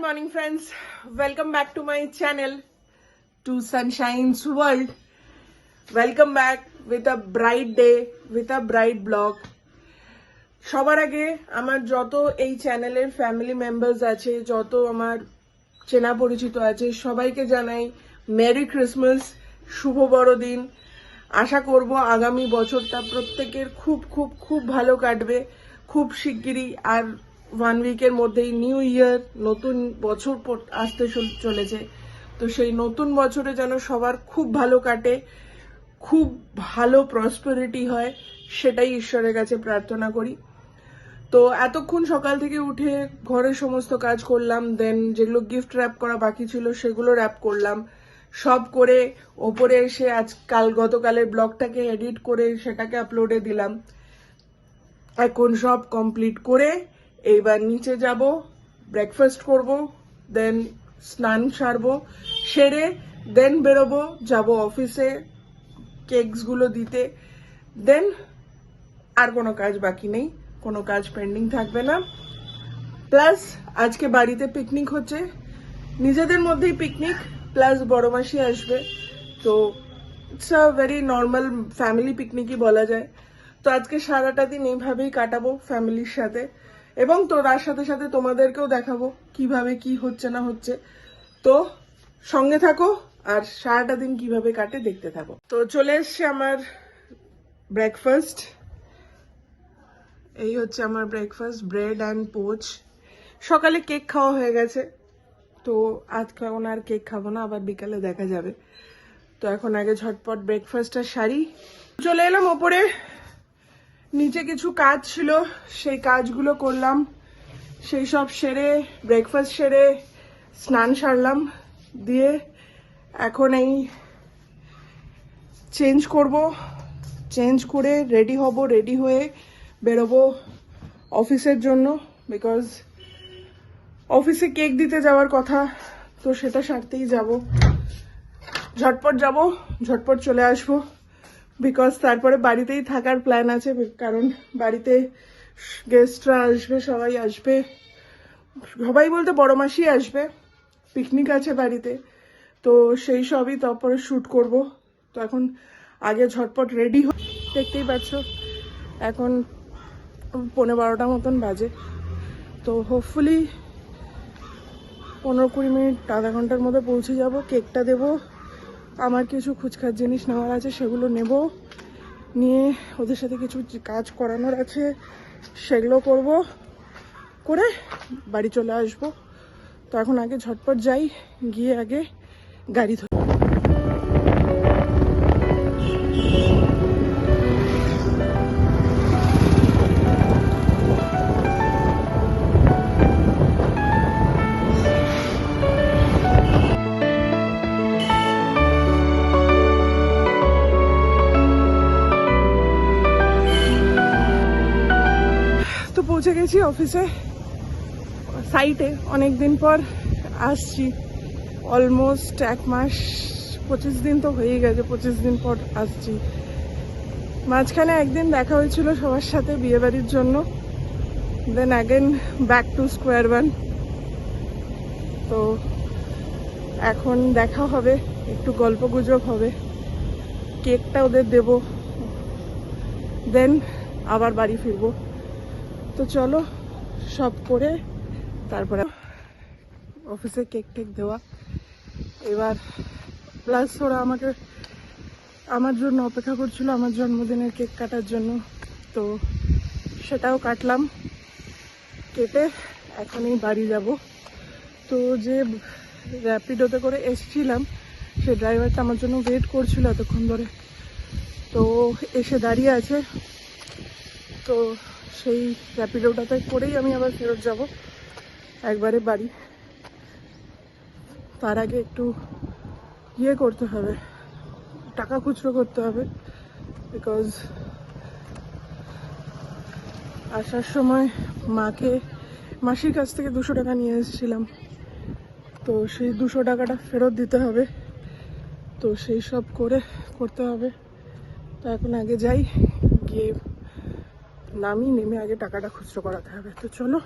Good morning friends, welcome back to my channel, to Sunshine's World. Welcome back with a bright day, with a bright vlog. সবার আগে আমার যত এই চ্যানেলের family members আছে, যত আমার চেনা পরিচিত আছে, সবাইকে জানাই মেরি ক্রিসমাস, শুভ বড়দিন। আশা করব আগামী বছরটা প্রত্যেকের খুব খুব খুব ভালো কাটবে। খুব শিগগিরই আর 1 উইকের মধ্যেই নিউ ইয়ার, নতুন বছর আসতে চলেছে। তো সেই নতুন বছরে যেন সবার খুব ভালো কাটে, খুব ভালো প্রসপেরিটি হয়, সেটাই ঈশ্বরের কাছে প্রার্থনা করি। তো এতক্ষণ সকাল থেকে উঠে ঘরের সমস্ত কাজ করলাম, দেন যেগুলো গিফট র্যাপ করা বাকি ছিল সেগুলো র্যাপ করলাম। সব করে ওপরে এসে গতকালের ব্লগটাকে এডিট করে সেটাকে আপলোডে দিলাম। এখন সব কমপ্লিট করে এইবার নিচে যাব, ব্রেকফাস্ট করব, দেন স্নান সারবো, সেরে দেন বেরোবো, যাব অফিসে কেকসগুলো দিতে। দেন আর কোনো কাজ বাকি নেই, কোনো কাজ পেন্ডিং থাকবে না। প্লাস আজকে বাড়িতে পিকনিক হচ্ছে, নিজেদের মধ্যেই পিকনিক, প্লাস বড় মাসি আসবে। তো it's a very normal family পিকনিকই বলা যায়। তো আজকে সারাটা দিন এইভাবেই কাটাবো ফ্যামিলির সাথে, এবং তো তার সাথে সাথে তোমাদেরকেও দেখাবো কিভাবে কি হচ্ছে না হচ্ছে। তো সঙ্গে থাকো আর সারাটা দিন কিভাবে কাটে দেখতে থাকো। তো চলে এসছে আমার ব্রেকফাস্ট। এই হচ্ছে আমার ব্রেকফাস্ট, ব্রেড অ্যান্ড পোচ। সকালে কেক খাওয়া হয়ে গেছে, তো আজকে এখন আর কেক খাবো না, আবার বিকালে দেখা যাবে। তো এখন আগে ঝটপট ব্রেকফাস্টটা সারি। চলে এলাম ওপরে, নিচে কিছু কাজ ছিল সেই কাজগুলো করলাম, সেই সব সেরে ব্রেকফাস্ট সেরে স্নান সারলাম, দিয়ে এখন এই চেঞ্জ করব, চেঞ্জ করে রেডি হব, রেডি হয়ে বেরোবো অফিসের জন্য, বিকজ অফিসে কেক দিতে যাওয়ার কথা, তো সেটা সারতেই যাব। ঝটপট যাব, ঝটপট চলে আসবো, বিকজ তারপরে বাড়িতেই থাকার প্ল্যান আছে, কারণ বাড়িতে গেস্টরা আসবে, সবাই আসবে, সবাই বলতে বড় মাসি আসবে, পিকনিক আছে বাড়িতে। তো সেই সবই তারপরে শ্যুট করব। তো এখন আগে ঝটপট রেডি দেখতেই পাচ্ছ এখন 11:15 মতন বাজে। তো হোপফুলি 15-20 মিনিট আধা ঘন্টার মধ্যে পৌঁছে যাব। কেকটা দেবো, আমার কিছু খুচখাচ জিনিস নেওয়ার আছে সেগুলো নেব, নিয়ে ওদের সাথে কিছু কাজ করানোর আছে সেগুলো করব, করে বাড়ি চলে আসব। তো এখন আগে ঝটপট যাই, গিয়ে আগে গাড়ি ধরি। তো পৌঁছে গেছি অফিসে, সাইটে। অনেকদিন পর আসছি, অলমোস্ট 1 মাস 25 দিন তো হয়েই গেছে, 25 দিন পর আসছি। মাঝখানে একদিন দেখা হয়েছিল সবার সাথে বিয়েবাড়ির জন্য, then again back to square one. তো এখন দেখা হবে, একটু গল্প গুজব হবে, কেকটা ওদের দেব, দেন আবার বাড়ি ফিরবো। তো চলো সব করে তারপরে অফিসে কেক টেক দেওয়া। এবার প্লাস ওরা আমার জন্য অপেক্ষা করছিল, আমার জন্মদিনের কেক কাটার জন্য। তো সেটাও কাটলাম, কেটে এখনই বাড়ি যাব। তো যে র্যাপিডোতে করে এসছিলাম, সে ড্রাইভারটা আমার জন্য ওয়েট করছিল এতক্ষণ ধরে, তো এসে দাঁড়িয়ে আছে। তো সেই র্যাপিডোটাতে করেই আমি আবার ফেরত যাব একবারে বাড়ি। তার আগে একটু করতে হবে, টাকা খুচরো করতে হবে, বিকজ আসার সময় মাসির কাছ থেকে 200 টাকা নিয়ে এসেছিলাম, তো সেই 200 টাকাটা ফেরত দিতে হবে। তো সেই সব করতে হবে। তো এখন আগে যাই, গিয়ে নেমে আগে টাকাটা খুচরো করাতে হবে। তো চলো।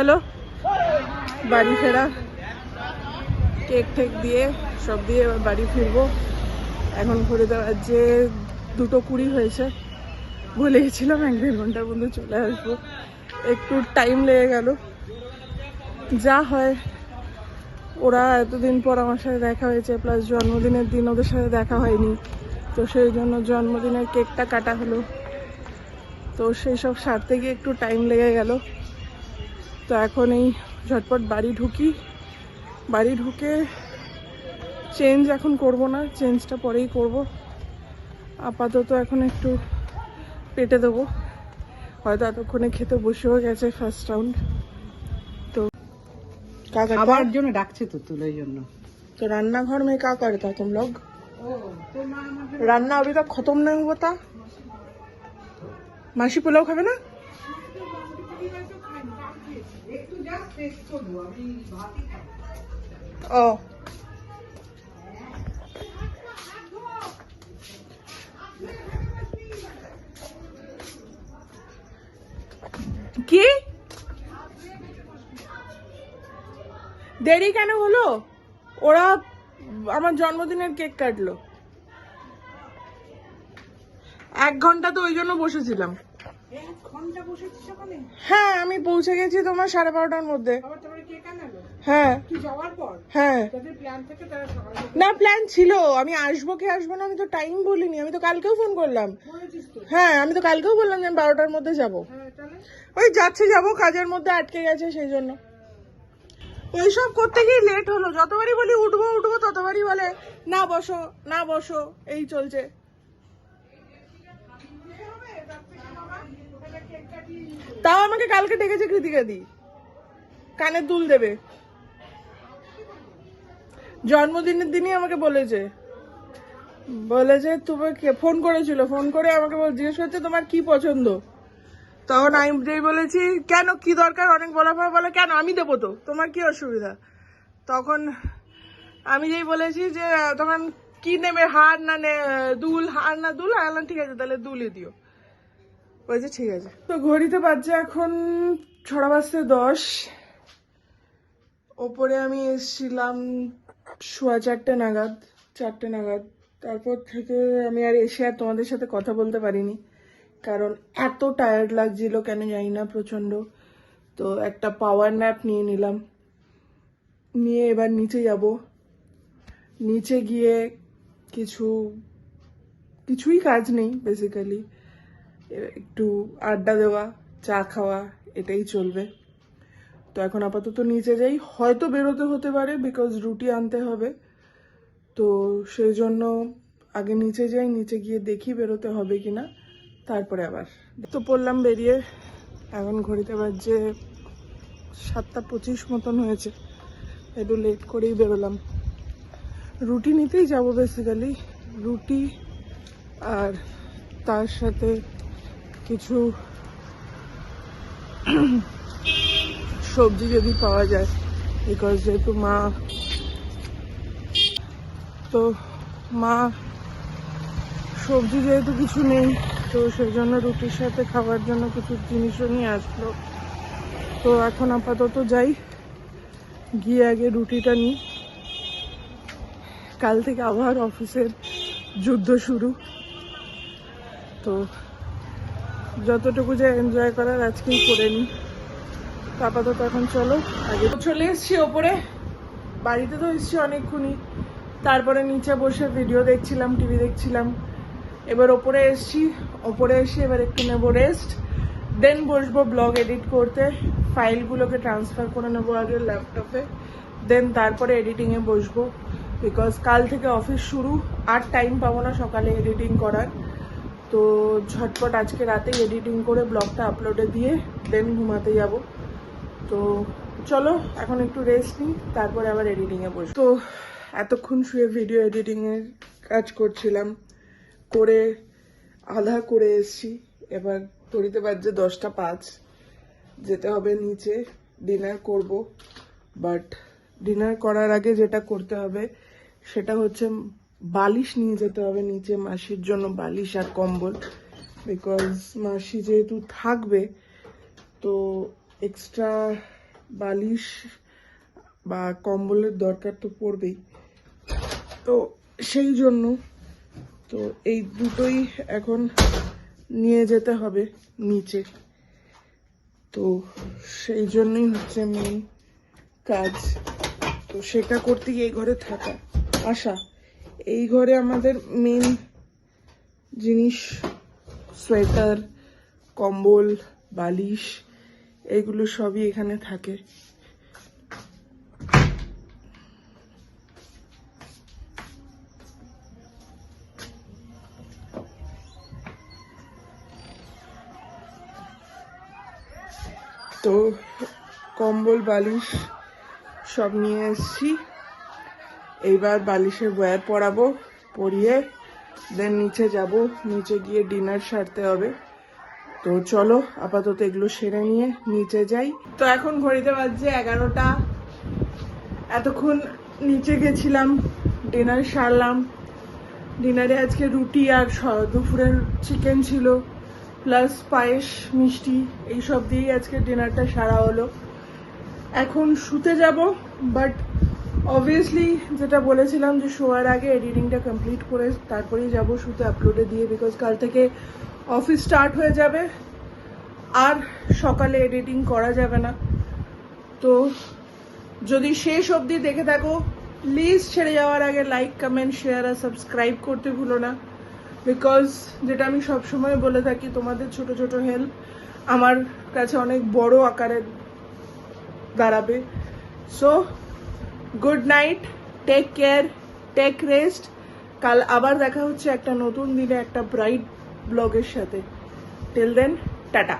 চলো বাড়ি ফেরা, কেক টেক দিয়ে সব দিয়ে এবার বাড়ি ফিরবো। এখন ঘুরে দেওয়ার যে 2:20 হয়েছে, বলে গেছিলাম 1-1.5 ঘন্টার মধ্যে চলে আসবো, একটু টাইম লেগে গেল। যা হয়, ওরা এতদিন পর আমার সাথে দেখা হয়েছে, প্লাস জন্মদিনের দিন ওদের সাথে দেখা হয়নি, তো সেই জন্য জন্মদিনের কেকটা কাটা হলো। তো সেই সব সারতে গিয়ে একটু টাইম লেগে গেল। তো এখন এই ঝটপট বাড়ি ঢুকি, বাড়ি ঢুকে চেঞ্জ এখন করব না, চেঞ্জটা পরেই করব। আপাতত এখন একটু পেটে দেবো, হয়তো এতক্ষণে খেতে বসেও গেছে ফার্স্ট রাউন্ড। তো খাবার জন্য ডাকছে তো তুলোর জন্য। तो रान्ना घर में क्या करता तुम लोग? रान्ना अभी तक खत्म नहीं हुआ था। मासी पुलाव खावे ना? ओ কি দেরি কেন হলো? ওরা আমার জন্মদিনের কেক কাটলো, 1 ঘন্টা তো ওই জন্য বসেছিলাম। 1 ঘন্টা বসেছিস ওখানে? হ্যাঁ, আমি পৌঁছে গেছি তোমার 12:30টার মধ্যে। আবার তোমার কেক আনালো? হ্যাঁ তুই যাওয়ার পর? হ্যাঁ, তাদের প্ল্যান থেকে তারা সকালে না প্ল্যান ছিল, আমি আসবো কি আসবো না আমি তো টাইম বলিনি, আমি তো কালকেও ফোন করলাম। বলেছিস তো? হ্যাঁ, আমি তো কালকেও বললাম যে আমি 12টার মধ্যে যাবো। হ্যাঁ, তাহলে ওই যাচ্ছে, যাবো, কাজের মধ্যে আটকে গেছে সেই জন্য। এইসব করতে গিয়ে লেট হলো, যতবারই বলি উঠবো উঠবো ততবারই বলে না বসো না বসো, এই চলছে। তাও আমাকে কালকে ডেকেছে কৃতিকা দি, কানের দুল দেবে, জন্মদিনের দিনই আমাকে বলেছে তোমাকে ফোন করেছিল, ফোন করে আমাকে জিজ্ঞেস করছে তোমার কি পছন্দ। তখন আমি যেই বলেছি কেন কি দরকার, অনেক বলার পর বলে কেন আমি দেবো তো, তোমার কি অসুবিধা। তখন আমি যেই বলেছি যে তখন কি নেবে, হার না দুল, হার না দুল, আলাম ঠিক আছে তাহলে দুলই দিও। বলছে ঠিক আছে। তো ঘড়িতে বাজছে এখন 10:10। ওপরে আমি এসেছিলাম 4:15 নাগাদ, 4টে নাগাদ। তারপর থেকে আমি আর এসে আর তোমাদের সাথে কথা বলতে পারিনি, কারণ এত টায়ার্ড লাগছিল কেন জানি না প্রচন্ড। তো একটা পাওয়ার ন্যাপ নিয়ে নিলাম, নিয়ে এবার নিচে যাব। নিচে গিয়ে কিছুই কাজ নেই বেসিক্যালি, একটু আড্ডা দেওয়া, চা খাওয়া, এটাই চলবে। তো এখন আপাতত নিচে যাই, হয়তো বেরোতে হতে পারে বিকজ রুটি আনতে হবে, তো সেই জন্য আগে নিচে যাই, নিচে গিয়ে দেখি বেরোতে হবে কিনা, তারপরে আবার। তো পড়লাম বেরিয়ে, এখন ঘড়িতে বাজছে 7:25 মতন হয়েছে, একটু লেট করেই বেরোলাম। রুটি নিতেই যাবো বেসিক্যালি, রুটি আর তার সাথে কিছু সবজি যদি পাওয়া যায়, বিকজ যেহেতু মা সবজি যেহেতু কিছু নেই, তো সেই জন্য রুটির সাথে খাওয়ার জন্য কিছু জিনিসও নিয়ে আসলো। তো এখন আপাতত যাই, গিয়ে আগে রুটিটা নিই। কাল থেকে আবার অফিসের যুদ্ধ শুরু, তো যতটুকু যে এনজয় করার আজকেই করে নিই। আপাতত এখন চলো আগে চলে এসছি ওপরে, বাড়িতে তো এসছি অনেকক্ষণই, তারপরে নিচে বসে ভিডিও দেখছিলাম, টিভি দেখছিলাম। এবার ওপরে এসছি, ওপরে এসে এবার একটু নেবো রেস্ট, দেন বসবো ব্লগ এডিট করতে। ফাইলগুলোকে ট্রান্সফার করে নেবো আগে ল্যাপটপে, দেন তারপরে এডিটিংয়ে বসবো, বিকজ কাল থেকে অফিস শুরু, আর টাইম পাবো না সকালে এডিটিং করার। তো ঝটপট আজকে রাতেই এডিটিং করে ব্লগটা আপলোডে দিয়ে দেন ঘুমাতে যাব। তো চলো এখন একটু রেস্ট নিই, তারপরে আবার এডিটিংয়ে বসবো। তো এতক্ষণ শুয়ে ভিডিও এডিটিংয়ের কাজ করছিলাম, করে আধা করে এসছি। এবার তড়িতে বাজছে 10:05, যেতে হবে নিচে, ডিনার করব। বাট ডিনার করার আগে যেটা করতে হবে সেটা হচ্ছে বালিশ নিয়ে যেতে হবে নিচে, মাসির জন্য বালিশ আর কম্বল, বিকজ মাসি যেহেতু থাকবে তো এক্সট্রা বালিশ বা কম্বলের দরকার তো পড়বেই, তো সেই জন্য তো এই দুটোই এখন নিয়ে যেতে হবে নিচে। তো সেই জন্যই হচ্ছে মেন কাজ। তো সেটা করতে গিয়ে এই ঘরে থাকা আসা, এই ঘরে আমাদের মেন জিনিস সোয়েটার, কম্বল, বালিশ, এগুলো সবই এখানে থাকে। তো কম্বল বালিশ সব নিয়ে এসেছি, এইবার বালিশের ওয়্যার পরাবো, পরিয়ে দেন নিচে যাব, নিচে গিয়ে ডিনার সারতে হবে। তো চলো আপাতত এগুলো সেরে নিয়ে নিচে যাই। তো এখন ঘড়িতে বাজছে 11টা। এতক্ষণ নিচে গেছিলাম, ডিনার সারলাম। ডিনারে আজকে রুটি আর দুপুরের চিকেন ছিল, প্লাস পায়েস, মিষ্টি, এইসব দিয়েই আজকে ডিনারটা সারা হলো। এখন শুতে যাব, বাট অবভিয়াসলি যেটা বলেছিলাম যে শোয়ার আগে এডিটিংটা কমপ্লিট করে তারপরেই যাব শুতে, আপলোডে দিয়ে, বিকজ কাল থেকে অফিস স্টার্ট হয়ে যাবে আর সকালে এডিটিং করা যাবে না। তো যদি শেষ অবধি দেখে থাকো, প্লিজ ছেড়ে যাওয়ার আগে লাইক, কমেন্ট, শেয়ার আর সাবস্ক্রাইব করতে ভুলো না, বিকজ যেটা আমি সবসময় বলে থাকি, তোমাদের ছোট ছোট হেল্প আমার কাছে অনেক বড় আকারে দাঁড়াবে। So good night, take care, take rest. কাল আবার দেখা হচ্ছে একটা নতুন দিনে একটা ব্রাইট ব্লগের সাথে। Till then, tata.